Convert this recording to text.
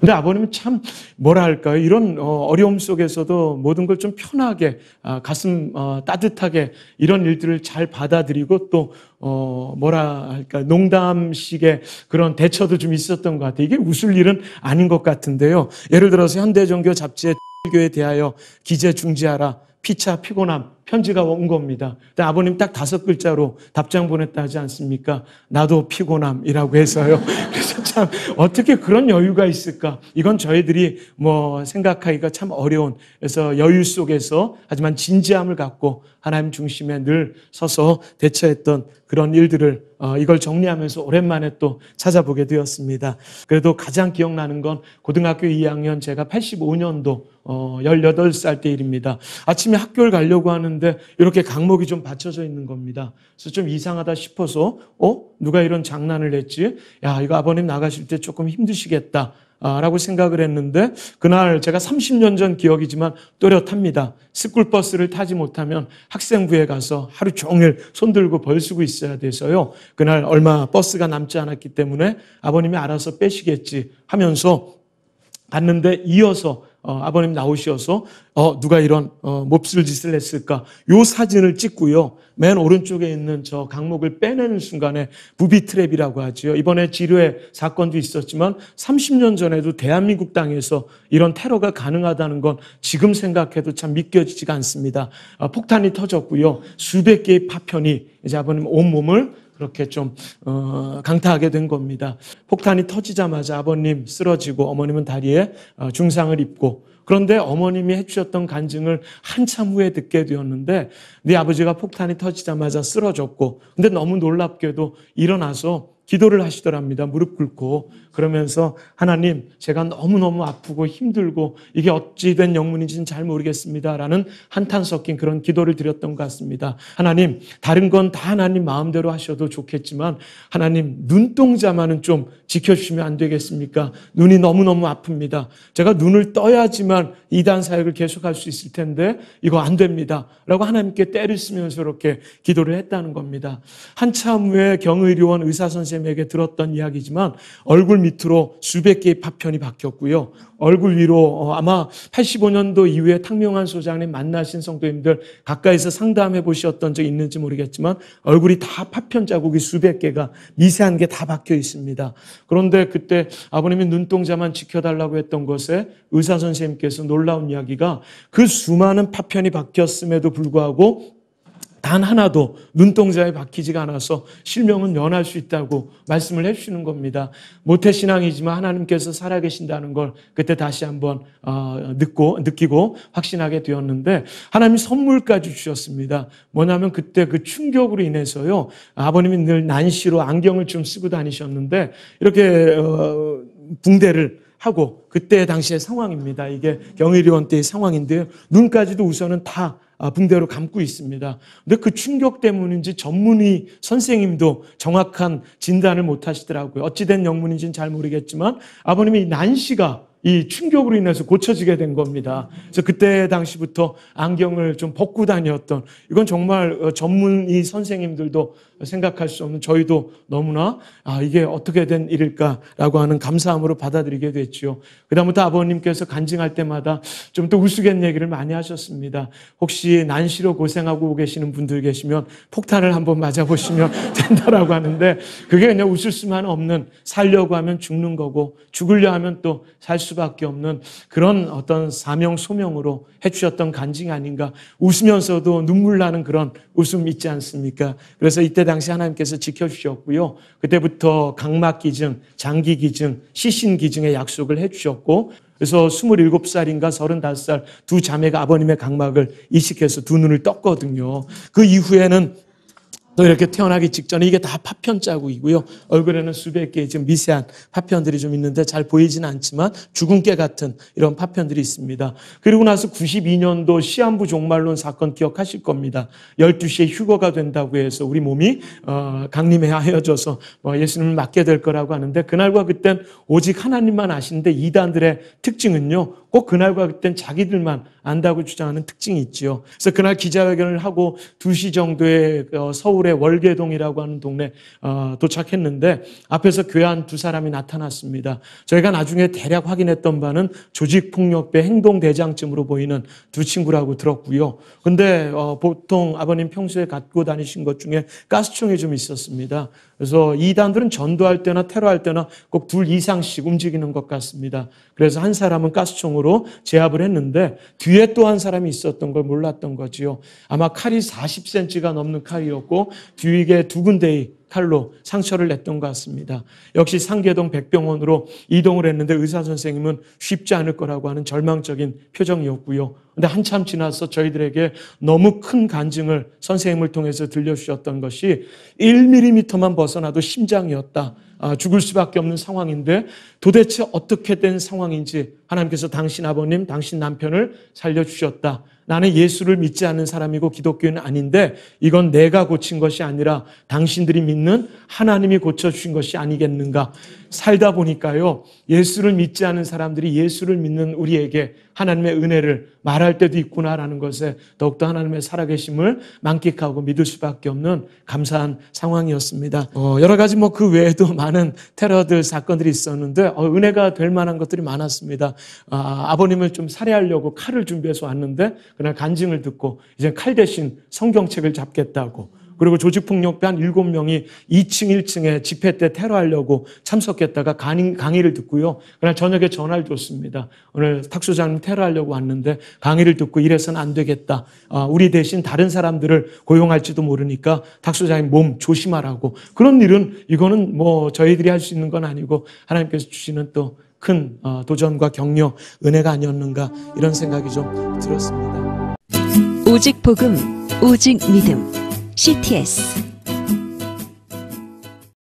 근데 아버님은 참 뭐라 할까요? 이런 어려움 속에서도 모든 걸 좀 편하게 가슴 따뜻하게 이런 일들을 잘 받아들이고 또 뭐라 할까 농담식의 그런 대처도 좀 있었던 것 같아요. 이게 웃을 일은 아닌 것 같은데요. 예를 들어서 현대종교 잡지에 교에 대하여 기재 중지하라. 피차 피곤함 편지가 온 겁니다. 근데 아버님 딱 5글자로 답장 보냈다 하지 않습니까? 나도 피곤함이라고 해서요. 그래서 참 어떻게 그런 여유가 있을까? 이건 저희들이 생각하기가 참 어려운, 그래서 여유 속에서 하지만 진지함을 갖고 하나님 중심에 늘 서서 대처했던 그런 일들을 이걸 정리하면서 오랜만에 또 찾아보게 되었습니다. 그래도 가장 기억나는 건 고등학교 2학년 제가 85년도 18살 때 일입니다. 아침에 학교를 가려고 하는데 이렇게 강목이 좀 받쳐져 있는 겁니다. 그래서 좀 이상하다 싶어서 누가 이런 장난을 했지? 야, 이거 아버님 나가실 때 조금 힘드시겠다 라고 생각을 했는데 그날 제가 30년 전 기억이지만 또렷합니다. 스쿨버스를 타지 못하면 학생부에 가서 하루 종일 손들고 벌 쓰고 있어야 돼서요. 그날 얼마 버스가 남지 않았기 때문에 아버님이 알아서 빼시겠지 하면서 갔는데 이어서 아버님 나오셔서 누가 이런 몹쓸 짓을 했을까? 요 사진을 찍고요. 맨 오른쪽에 있는 저 강목을 빼내는 순간에 부비 트랩이라고 하죠. 이번에 지뢰 사건도 있었지만 30년 전에도 대한민국 땅에서 이런 테러가 가능하다는 건 지금 생각해도 참 믿겨지지가 않습니다. 폭탄이 터졌고요. 수백 개의 파편이 이제 아버님 온몸을 그렇게 좀 강타하게 된 겁니다. 폭탄이 터지자마자 아버님 쓰러지고 어머님은 다리에 중상을 입고, 그런데 어머님이 해주셨던 간증을 한참 후에 듣게 되었는데 네 아버지가 폭탄이 터지자마자 쓰러졌고 근데 너무 놀랍게도 일어나서 기도를 하시더랍니다. 무릎 꿇고. 그러면서 하나님, 제가 너무너무 아프고 힘들고 이게 어찌된 영문인지는 잘 모르겠습니다라는 한탄 섞인 그런 기도를 드렸던 것 같습니다. 하나님, 다른 건 다 하나님 마음대로 하셔도 좋겠지만 하나님, 눈동자만은 좀 지켜주시면 안 되겠습니까? 눈이 너무너무 아픕니다. 제가 눈을 떠야지만 이단 사역을 계속할 수 있을 텐데 이거 안 됩니다 라고 하나님께 때를 쓰면서 이렇게 기도를 했다는 겁니다. 한참 후에 경의료원 의사선생님에게 들었던 이야기지만 얼굴 밑으로 수백 개의 파편이 박혔고요. 얼굴 위로 아마 85년도 이후에 탕명환 소장님 만나신 성도님들 가까이서 상담해 보셨던 적 있는지 모르겠지만 얼굴이 다 파편 자국이 수백 개가 미세한 게 다 박혀 있습니다. 그런데 그때 아버님이 눈동자만 지켜달라고 했던 것에 의사 선생님께서 놀라운 이야기가 그 수많은 파편이 박혔음에도 불구하고 단 하나도 눈동자에 박히지가 않아서 실명은 면할 수 있다고 말씀을 해주시는 겁니다. 모태신앙이지만 하나님께서 살아계신다는 걸 그때 다시 한번 느끼고 확신하게 되었는데 하나님이 선물까지 주셨습니다. 뭐냐면 그때 그 충격으로 인해서요. 아버님이 늘 난시로 안경을 좀 쓰고 다니셨는데 이렇게 붕대를 하고 그때 당시의 상황입니다. 이게 경의료원 때의 상황인데요. 눈까지도 우선은 다 붕대로 감고 있습니다. 근데 그 충격 때문인지 전문의 선생님도 정확한 진단을 못 하시더라고요. 어찌된 영문인지는 잘 모르겠지만 아버님이 난시가 이 충격으로 인해서 고쳐지게 된 겁니다. 그래서 그때 당시부터 안경을 좀 벗고 다녔던, 이건 정말 전문의 선생님들도 생각할 수 없는, 저희도 너무나 이게 어떻게 된 일일까라고 하는 감사함으로 받아들이게 됐죠. 그다음부터 아버님께서 간증할 때마다 좀 또 우스갯 얘기를 많이 하셨습니다. 혹시 난시로 고생하고 계시는 분들 계시면 폭탄을 한번 맞아보시면 된다라고 하는데 그게 그냥 웃을 수만 없는, 살려고 하면 죽는 거고 죽으려 하면 또 살 수밖에 없는 그런 어떤 사명 소명으로 해주셨던 간증이 아닌가. 웃으면서도 눈물 나는 그런 웃음 있지 않습니까? 그래서 이때 당시 하나님께서 지켜주셨고요. 그때부터 각막 기증, 장기 기증, 시신 기증의 약속을 해주셨고, 그래서 27살인가 35살 두 자매가 아버님의 각막을 이식해서 두 눈을 떴거든요. 그 이후에는 또 이렇게 태어나기 직전에 이게 다 파편 자국이고요. 얼굴에는 수백 개의 지금 미세한 파편들이 좀 있는데 잘 보이지는 않지만 죽은 깨 같은 이런 파편들이 있습니다. 그리고 나서 92년도 시한부 종말론 사건 기억하실 겁니다. 12시에 휴거가 된다고 해서 우리 몸이 강림하여져서 예수님을 맞게 될 거라고 하는데 그날과 그땐 오직 하나님만 아시는데 이단들의 특징은요. 꼭 그날과 그땐 자기들만 안다고 주장하는 특징이 있지요. 그래서 그날 기자회견을 하고 2시 정도에 서울에 서울의 월계동이라고 하는 동네 도착했는데 앞에서 교회 한 두 사람이 나타났습니다. 저희가 나중에 대략 확인했던 바는 조직폭력배 행동대장쯤으로 보이는 두 친구라고 들었고요. 근데 보통 아버님 평소에 갖고 다니신 것 중에 가스총이 좀 있었습니다. 그래서 이단들은 전도할 때나 테러할 때나 꼭 둘 이상씩 움직이는 것 같습니다. 그래서 한 사람은 가스총으로 제압을 했는데 뒤에 또 한 사람이 있었던 걸 몰랐던 거지요. 아마 칼이 40cm가 넘는 칼이었고 뒤에 두 군데의 칼로 상처를 냈던 것 같습니다. 역시 상계동 백병원으로 이동을 했는데 의사 선생님은 쉽지 않을 거라고 하는 절망적인 표정이었고요. 근데 한참 지나서 저희들에게 너무 큰 간증을 선생님을 통해서 들려주셨던 것이 1mm만 벗어나도 심장이었다. 죽을 수밖에 없는 상황인데 도대체 어떻게 된 상황인지 하나님께서 당신 아버님, 당신 남편을 살려주셨다. 나는 예수를 믿지 않는 사람이고 기독교는 아닌데 이건 내가 고친 것이 아니라 당신들이 믿는 하나님이 고쳐주신 것이 아니겠는가. 살다 보니까요, 예수를 믿지 않는 사람들이 예수를 믿는 우리에게 하나님의 은혜를 말할 때도 있구나라는 것에 더욱더 하나님의 살아계심을 만끽하고 믿을 수밖에 없는 감사한 상황이었습니다. 여러 가지 그 외에도 많은 테러들 사건들이 있었는데 은혜가 될 만한 것들이 많았습니다. 아버님을 좀 살해하려고 칼을 준비해서 왔는데 그날 간증을 듣고 이제 칼 대신 성경책을 잡겠다고, 그리고 조직폭력배 한 7명이 2층, 1층에 집회 때 테러하려고 참석했다가 강의를 듣고요. 그날 저녁에 전화를 줬습니다. 오늘 탁 소장님 테러하려고 왔는데 강의를 듣고 이래서는 안 되겠다. 우리 대신 다른 사람들을 고용할지도 모르니까 탁 소장님 몸 조심하라고. 그런 일은 이거는 저희들이 할 수 있는 건 아니고 하나님께서 주시는 또 큰 도전과 격려, 은혜가 아니었는가 이런 생각이 좀 들었습니다. 오직 복음, 오직 믿음. CTS